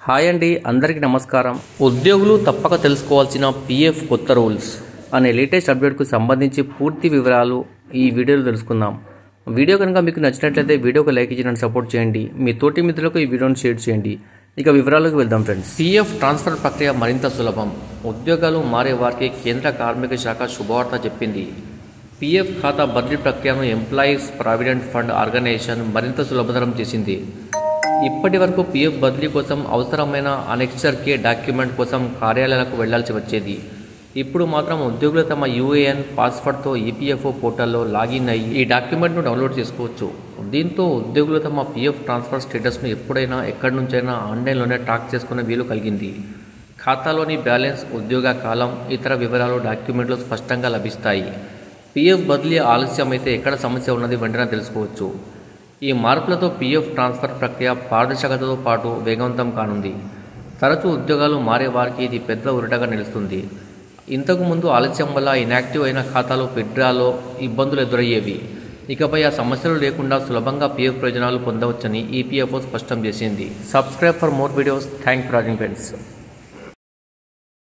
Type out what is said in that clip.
Hi అండి, అందరికీ నమస్కారం. ఉద్యోగులు తప్పక తెలుసుకోవాల్సిన పీఎఫ్ కొత్త రూల్స్ అనే లేటెస్ట్ అప్డేట్కు సంబంధించి పూర్తి వివరాలు ఈ వీడియోలో తెలుసుకుందాం. వీడియో కనుక మీకు నచ్చినట్లయితే వీడియోకి లైక్ ఇచ్చి నన్ను సపోర్ట్ చేయండి. మీ తోటి మిత్రులకు ఈ వీడియోని షేర్ చేయండి. ఇక వివరాలకు వెళ్దాం ఫ్రెండ్స్. పీఎఫ్ ట్రాన్స్ఫర్ ప్రక్రియ మరింత సులభం. ఉద్యోగాలు మారే వారికి కేంద్ర కార్మిక శాఖ శుభవార్త చెప్పింది. పీఎఫ్ ఖాతా బదిలీ ప్రక్రియను ఎంప్లాయీస్ ప్రావిడెంట్ ఫండ్ ఆర్గనైజేషన్ మరింత సులభతరం చేసింది. ఇప్పటి వరకు పీఎఫ్ బదిలీ కోసం అవసరమైన అనెక్చర్ కే డాక్యుమెంట్ కోసం కార్యాలయాలకు వెళ్లాల్సి వచ్చేది. ఇప్పుడు మాత్రం ఉద్యోగులు తమ యూఏఎన్ పాస్వర్డ్తో ఈపీఎఫ్ఓ పోర్టల్లో లాగిన్ అయ్యి ఈ డాక్యుమెంట్ను డౌన్లోడ్ చేసుకోవచ్చు. దీంతో ఉద్యోగులు తమ పీఎఫ్ ట్రాన్స్ఫర్ స్టేటస్ను ఎప్పుడైనా ఎక్కడి నుంచైనా ఆన్లైన్లోనే ట్రాక్ చేసుకునే వీలు కలిగింది. ఖాతాలోని బ్యాలెన్స్, ఉద్యోగ కాలం, ఇతర వివరాలు డాక్యుమెంట్లో స్పష్టంగా లభిస్తాయి. పీఎఫ్ బదిలీ ఆలస్యమైతే ఎక్కడ సమస్య ఉన్నది వెంటనే తెలుసుకోవచ్చు. ఈ మార్పులతో పీఎఫ్ ట్రాన్స్ఫర్ ప్రక్రియ పారదర్శకతతో పాటు వేగవంతం కానుంది. తరచూ ఉద్యోగాలు మారే వారికి ఇది పెద్ద ఉరటగా నిలుస్తుంది. ఇంతకు ముందు ఆలస్యం వల్ల ఇన్యాక్టివ్ అయిన ఖాతాలో విత్డ్రాలో ఇబ్బందులు ఎదురయ్యేవి. ఇకపై ఆ సమస్యలు లేకుండా సులభంగా పీఎఫ్ ప్రయోజనాలు పొందవచ్చని ఈపీఎఫ్ఓ స్పష్టం చేసింది. Subscribe for more videos. Thanks for watching friends.